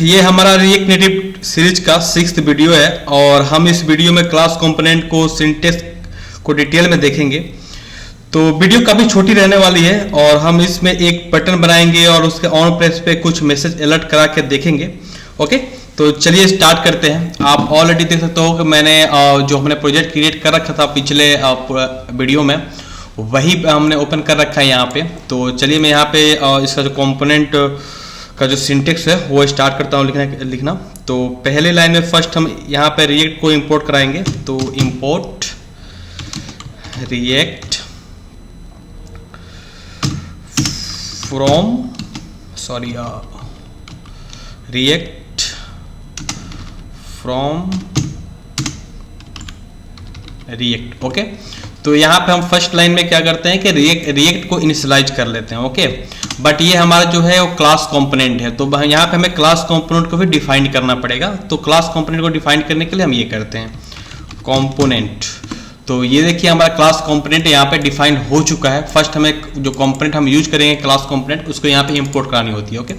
ये हमारा react native series का 6th वीडियो है और हम इस वीडियो में क्लास कंपोनेंट को सिंटेक्स को डिटेल में देखेंगे। तो वीडियो काफ़ी छोटी रहने वाली है और हम इसमें एक बटन बनाएंगे और उसके ऑन प्रेस पे कुछ मैसेज अलर्ट करा के देखेंगे। ओके, तो चलिए स्टार्ट करते हैं। आप ऑलरेडी देख सकते हो कि मैंने जो हमने प्रोजेक्ट क्रिएट कर रखा था पिछले वीडियो में, वही हमने ओपन कर रखा है यहाँ पे। तो चलिए मैं यहाँ पे इसका जो कंपोनेंट का जो सिंटेक्स है वो स्टार्ट करता हूँ लिखना। तो पहले लाइन में फर्स्ट हम यहाँ पे रिएक्ट को इंपोर्ट कराएंगे। तो import react from react from react. Okay, तो यहाँ पे हम फर्स्ट लाइन में क्या करते हैं कि रिएक्ट को इनिशियलाइज कर लेते हैं। ओके, बट ये हमारा जो है वो क्लास कंपोनेंट है, तो यहाँ पे हमें क्लास कंपोनेंट को भी डिफाइन करना पड़ेगा। तो क्लास कंपोनेंट को डिफाइन करने के लिए हम ये करते हैं कंपोनेंट। तो ये देखिए हमारा क्लास कंपोनेंट यहाँ पे डिफाइन हो चुका है। फर्स्ट हमें जो कंपोनेंट हम यूज करेंगे क्लास कंपोनेंट, उसको यहाँ पे इंपोर्ट करानी होती है। ओके,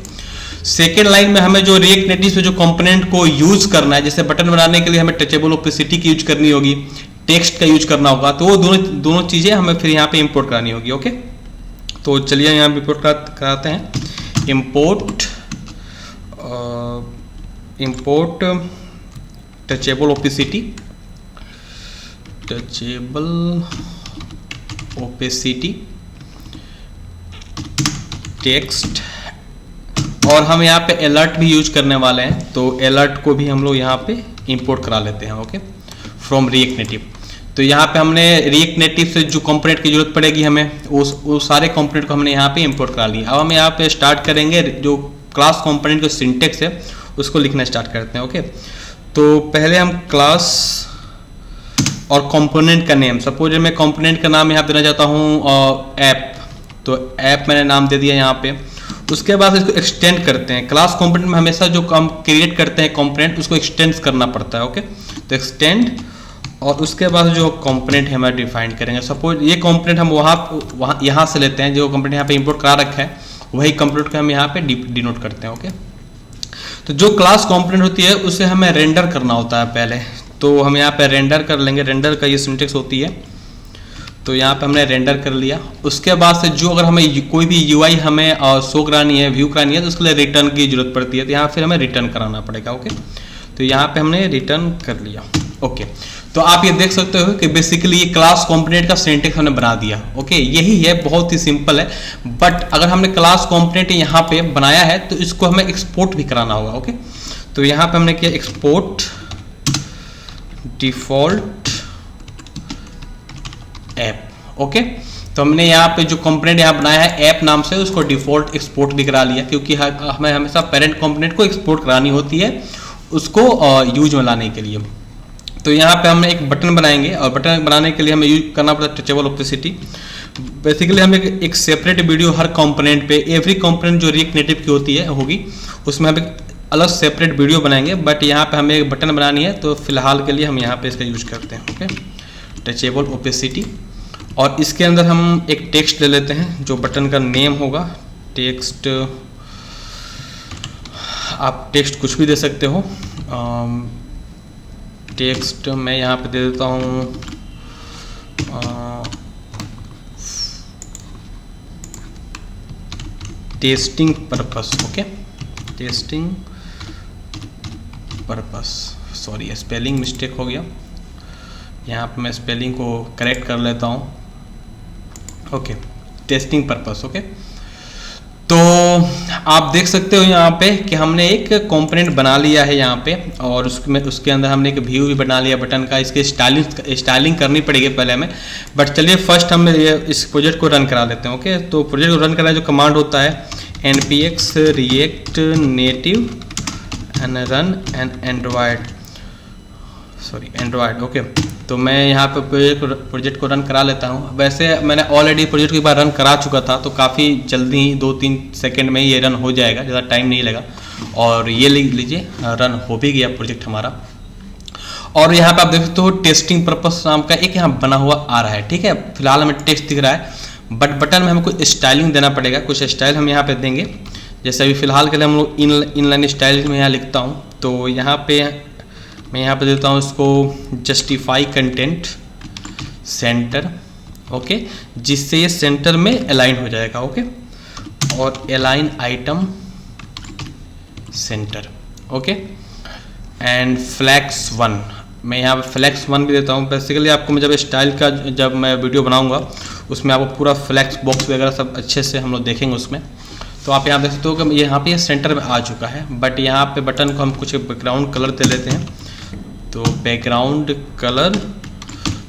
सेकेंड लाइन में हमें जो रिएक्ट नेटिव से जो कंपोनेंट को यूज करना है, जैसे बटन बनाने के लिए हमें टचेबल ओपेसिटी की यूज करनी होगी, टेक्स्ट का यूज करना होगा, तो वो दोनों चीजें हमें फिर यहाँ पे इंपोर्ट करानी होगी। ओके, तो चलिए यहाँ इंपोर्ट कराते हैं। इंपोर्ट टचेबल ओपेसिटी टेक्स्ट, और हम यहाँ पे अलर्ट भी यूज करने वाले हैं, तो अलर्ट को भी हम लोग यहाँ पे इंपोर्ट करा लेते हैं। Okay, from react native. तो यहाँ पे हमने रिएक्ट नेटिव से जो कंपोनेंट की जरूरत पड़ेगी हमें, उस सारे कंपोनेंट को हमने यहाँ पे इंपोर्ट करा लिया। अब हम यहाँ पे स्टार्ट करेंगे, जो क्लास कंपोनेंट जो सिंटेक्स है उसको लिखना स्टार्ट करते हैं। ओके, तो पहले हम क्लास और कंपोनेंट का नेम, सपोज मैं कंपोनेंट का नाम यहाँ देना चाहता हूँ ऐप, तो ऐप मैंने नाम दे दिया यहाँ पे। उसके बाद इसको एक्सटेंड करते हैं। क्लास कंपोनेंट में हमेशा जो हम क्रिएट करते हैं कंपोनेंट, उसको एक्सटेंड करना पड़ता है। ओके, तो एक्सटेंड, और उसके बाद जो कंपोनेंट है हमें डिफाइन करेंगे। सपोज ये कंपोनेंट हम वहाँ यहाँ से लेते हैं, जो कंपोनेंट यहाँ पे इंपोर्ट करा रखा है वही कंपोनेंट का हम यहाँ पे डिनोट करते हैं। ओके, तो जो क्लास कंपोनेंट होती है उसे हमें रेंडर करना होता है पहले, तो हम यहाँ पे रेंडर कर लेंगे। रेंडर का ये सिंटेक्स होती है, तो यहाँ पे हमने रेंडर कर लिया। उसके बाद से जो अगर हमें कोई भी यूआई हमें शो करानी है, व्यू करानी है, तो उसके लिए रिटर्न की जरूरत पड़ती है, तो यहाँ फिर हमें रिटर्न कराना पड़ेगा। ओके, तो यहाँ पे हमने रिटर्न कर लिया। ओके, तो आप ये देख सकते हो कि बेसिकली ये क्लास कंपोनेंट का सिंटेक्स हमने बना दिया। ओके, यही है, बहुत ही सिंपल है। बट अगर हमने क्लास कंपोनेंट यहाँ पे बनाया है तो इसको हमें एक्सपोर्ट भी कराना होगा। ओके, तो यहाँ पे हमने किया एक्सपोर्ट डिफॉल्ट ऐप। ओके, तो हमने यहाँ पे जो कंपोनेंट यहाँ बनाया है ऐप नाम से, उसको डिफॉल्ट एक्सपोर्ट भी करा लिया, क्योंकि हमें हमेशा पेरेंट कंपोनेंट को एक्सपोर्ट करानी होती है उसको यूज में लाने के लिए। तो यहाँ पे हम एक बटन बनाएंगे, और बटन बनाने के लिए हमें यूज करना पड़ता है टचेबल ओपेसिटी। बेसिकली हम एक सेपरेट वीडियो हर कंपोनेंट पे, एवरी कंपोनेंट जो रिएक्ट नेटिव की होगी उसमें हम एक अलग सेपरेट वीडियो बनाएंगे। बट यहाँ पे हमें एक बटन बनानी है, तो फिलहाल के लिए हम यहाँ पे इसका यूज करते हैं। ओके, टचेबल ओपेसिटी, और इसके अंदर हम एक टेक्स्ट ले लेते हैं जो बटन का नेम होगा। टेक्स्ट, आप टेक्स्ट कुछ भी दे सकते हो। टेक्स्ट मैं यहाँ पे दे देता हूँ testing purpose. Okay, testing purpose, sorry spelling mistake हो गया, यहाँ पे मैं स्पेलिंग को करेक्ट कर लेता हूँ। Okay, testing purpose. ओके, तो आप देख सकते हो यहाँ पे कि हमने एक कंपोनेंट बना लिया है यहाँ पे, और उसके अंदर हमने एक व्यू भी बना लिया बटन का। इसके स्टाइलिंग करनी पड़ेगी पहले हमें, बट चलिए फर्स्ट हम इस प्रोजेक्ट को रन करा लेते हैं। ओके, तो प्रोजेक्ट को रन करना जो कमांड होता है npx react native and run an Android. Okay, तो मैं यहाँ पे प्रोजेक्ट को रन करा लेता हूँ। वैसे मैंने ऑलरेडी प्रोजेक्ट को एक बार रन करा चुका था, तो काफ़ी जल्दी ही 2-3 सेकंड में ये रन हो जाएगा, ज़्यादा टाइम नहीं लगा। और ये लीजिए रन हो भी गया प्रोजेक्ट हमारा। और यहाँ पे आप देख सकते हो टेस्टिंग पर्पस नाम का एक यहाँ बना हुआ आ रहा है। ठीक है, फिलहाल हमें टेक्स्ट दिख रहा है, बट बटन में हमें कुछ स्टाइलिंग देना पड़ेगा। कुछ स्टाइल हम यहाँ पे देंगे, जैसे अभी फ़िलहाल के लिए हम लोग इनलाइन स्टाइल में यहाँ लिखता हूँ, तो यहाँ पे मैं यहाँ पे देता हूँ इसको जस्टिफाई कंटेंट सेंटर, ओके, जिससे ये सेंटर में अलाइन हो जाएगा, ओके, और align item center, okay, and flex 1, मैं यहाँ पे फ्लैक्स 1 भी देता हूँ। बेसिकली आपको मैं जब स्टाइल का जब मैं वीडियो बनाऊँगा उसमें आपको पूरा फ्लैक्स बॉक्स वगैरह सब अच्छे से हम लोग देखेंगे उसमें। तो आप यहाँ देख सकते हो कि यहाँ पे ये सेंटर में आ चुका है, बट यहाँ पे बटन को हम कुछ बैकग्राउंड कलर दे लेते हैं। तो बैकग्राउंड कलर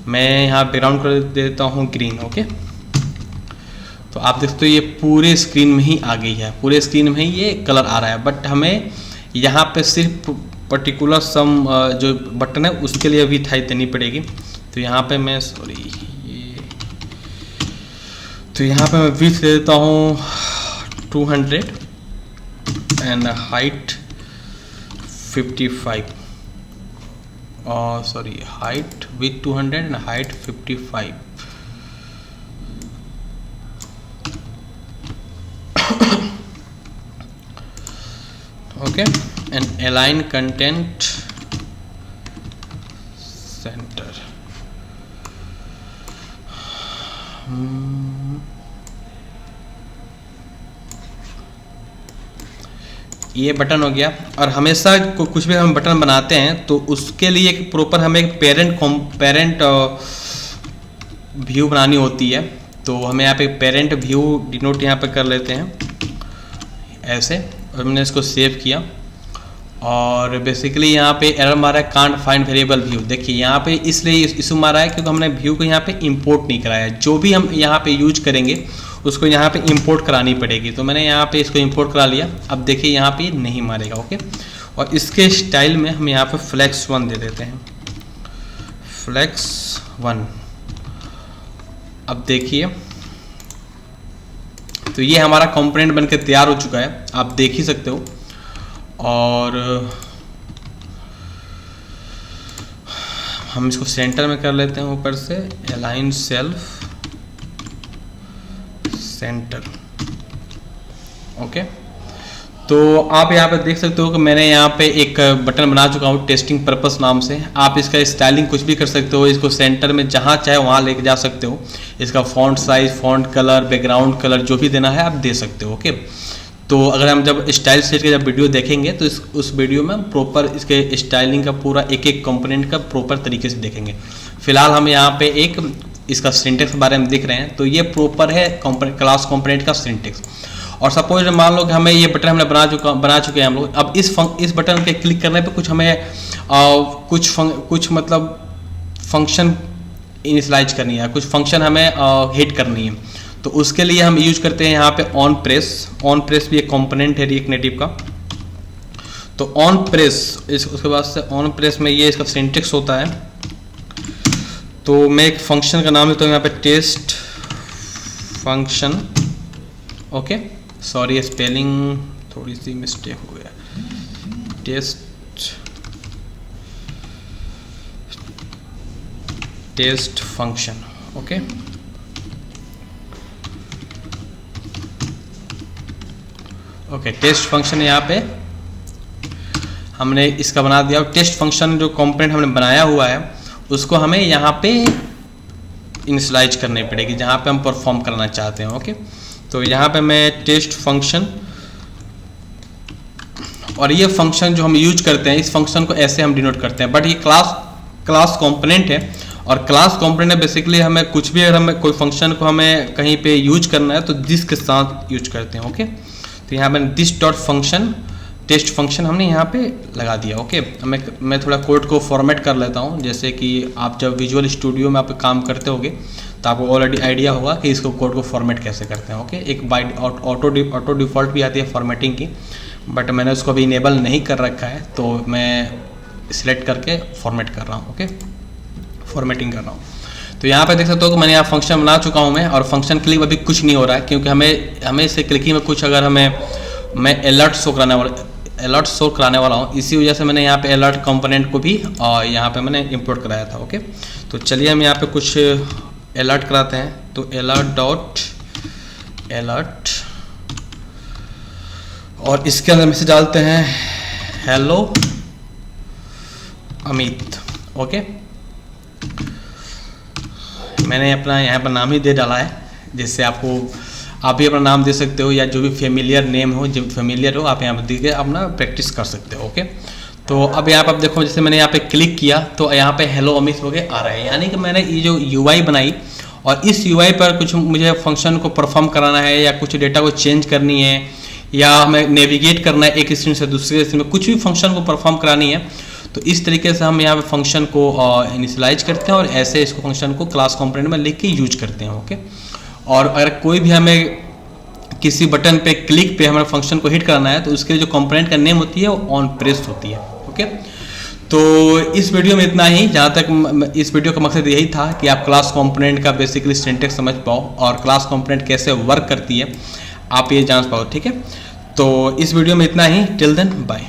मैं यहाँ बैकग्राउंड कलर दे देता हूँ ग्रीन, ओके। तो आप देखते हो ये पूरे स्क्रीन में ही आ गई है, पूरे स्क्रीन में ही ये कलर आ रहा है, बट हमें यहाँ पे सिर्फ पर्टिकुलर सम जो बटन है उसके लिए भी थाई देनी पड़ेगी। तो यहाँ पे मैं तो यहाँ पे मैं विड्थ दे देता हूँ 200 एंड हाइट 55, और sorry height with 200 and height 55। Okay, and align content centre. ये बटन हो गया। और हमेशा कुछ भी हम बटन बनाते हैं तो उसके लिए एक प्रॉपर हमें एक पेरेंट व्यू बनानी होती है। तो हमें यहाँ पे पेरेंट व्यू डिनोट यहाँ पे कर लेते हैं ऐसे, और हमने इसको सेव किया। और बेसिकली यहाँ पे एरर मारा है कांट फाइंड वेरिएबल व्यू। देखिए यहाँ पे इसलिए इशू मारा है क्योंकि हमने व्यू को यहाँ पे इंपोर्ट नहीं कराया। जो भी हम यहाँ पे यूज करेंगे उसको यहाँ पे इंपोर्ट करानी पड़ेगी। तो मैंने यहाँ पे इसको इंपोर्ट करा लिया। अब देखिए यहाँ पे नहीं मारेगा, ओके। और इसके स्टाइल में हम यहाँ पे फ्लैक्स 1 दे देते हैं, फ्लैक्स 1। अब देखिए तो ये हमारा कंपोनेंट बनके तैयार हो चुका है, आप देख ही सकते हो। और हम इसको सेंटर में कर लेते हैं ऊपर से, अलाइन सेल्फ सेंटर, ओके। तो आप यहाँ पे देख सकते हो कि मैंने यहाँ पे एक बटन बना चुका हूँ टेस्टिंग पर्पस नाम से। आप इसका स्टाइलिंग कुछ भी कर सकते हो, इसको सेंटर में जहाँ चाहे वहाँ लेके जा सकते हो। इसका font size, font colour, background colour जो भी देना है आप दे सकते हो, ओके। तो अगर हम जब स्टाइल सेट के जब वीडियो देखेंगे तो उस वीडियो में हम प्रॉपर इसके स्टाइलिंग का पूरा एक एक कंपोनेंट का प्रॉपर तरीके से देखेंगे। फिलहाल हम यहाँ पे एक इसका सिंटेक्स के बारे में देख रहे हैं। तो ये प्रॉपर है क्लास कंपोनेंट का सिंटेक्स। और सपोज मान लो कि हमें ये बटन हमने बना चुके हैं हम लोग। अब इस बटन पे क्लिक करने पे कुछ हमें कुछ मतलब फंक्शन इनिशियलाइज करनी है, कुछ फंक्शन हमें हिट करनी है। तो उसके लिए हम यूज करते हैं यहाँ पे ऑन प्रेस भी एक कंपोनेंट है रिएक्ट नेटिव का। तो ऑन प्रेस उसके बाद से ऑन प्रेस में ये इसका सिंटेक्स होता है। तो मैं एक फंक्शन का नाम लेता हूँ यहाँ पे test function, okay. Sorry spelling थोड़ी सी मिस्टेक हो गया, test function, okay. Okay, test function यहाँ पे हमने इसका बना दिया। टेस्ट फंक्शन जो कंपोनेंट हमने बनाया हुआ है उसको हमें यहाँ पे इनिशियलाइज करनी पड़ेगी जहाँ पे हम परफॉर्म करना चाहते हैं, ओके। तो यहाँ पे मैं टेस्ट फंक्शन, और ये फंक्शन जो हम यूज करते हैं इस फंक्शन को ऐसे हम डिनोट करते हैं। बट ये क्लास कंपोनेंट है, और क्लास कंपोनेंट है बेसिकली हमें कुछ भी अगर हमें कोई फंक्शन को हमें कहीं पे यूज करना है तो दिस के साथ यूज करते हैं, ओके। तो यहाँ पे this dot function test function हमने यहाँ पे लगा दिया, ओके। मैं थोड़ा कोड को फॉर्मेट कर लेता हूँ। जैसे कि आप जब विजुअल स्टूडियो में आप काम करते होगे तो आपको ऑलरेडी आइडिया होगा कि इसको कोड को फॉर्मेट कैसे करते हैं, ओके। एक बाय ऑटो डिफ़ॉल्ट भी आती है फॉर्मेटिंग की, बट मैंने उसको अभी इनेबल नहीं कर रखा है। तो मैं सिलेक्ट करके फॉर्मेट कर रहा हूँ, ओके, फॉर्मेटिंग कर रहा हूँ। तो यहाँ पे देख सकते हो कि मैंने यहाँ फंक्शन बना चुका हूँ मैं, और फंक्शन क्लिक अभी कुछ नहीं हो रहा है क्योंकि हमें इससे क्लिकिंग में कुछ अगर मैं अलर्ट शो कराने वाला हूँ। इसी वजह से मैंने यहाँ पे अलर्ट कंपोनेंट को भी यहाँ पे मैंने इंपोर्ट कराया था, ओके। तो चलिए हम यहाँ पे कुछ अलर्ट कराते हैं। तो अलर्ट और इसके अंदर मैसेज डालते हैं हेलो अमित। ओके, मैंने अपना यहाँ पर नाम ही दे डाला है, जिससे आपको आप भी अपना नाम दे सकते हो या जो भी फेमिलियर नेम हो, जो फेमिलियर हो आप यहाँ पर दे के अपना प्रैक्टिस कर सकते हो। ओके, तो अब यहाँ पर आप देखो, जैसे मैंने यहाँ पे क्लिक किया तो यहाँ पे हेलो अमित हो के आ रहा है, यानी कि मैंने ये जो यूआई बनाई और इस यूआई पर कुछ मुझे फंक्शन को परफॉर्म कराना है या कुछ डेटा को चेंज करनी है या हमें नेविगेट करना है एक स्क्रीन से दूसरे स्क्रीन में, कुछ भी फंक्शन को परफॉर्म करानी है, तो इस तरीके से हम यहाँ पे फंक्शन को इनिशियलाइज करते हैं और ऐसे इसको फंक्शन को क्लास कंपोनेंट में लिख के यूज करते हैं। ओके, और अगर कोई भी हमें किसी बटन पे क्लिक पे हमारे फंक्शन को हिट करना है तो उसके लिए जो कंपोनेंट का नेम होती है वो ऑन प्रेस्ड होती है। ओके, तो इस वीडियो में इतना ही। जहाँ तक इस वीडियो का मकसद यही था कि आप क्लास कंपोनेंट का बेसिकली सिंटैक्स समझ पाओ और क्लास कंपोनेंट कैसे वर्क करती है आप ये जान पाओ। ठीक है, तो इस वीडियो में इतना ही। Till then bye.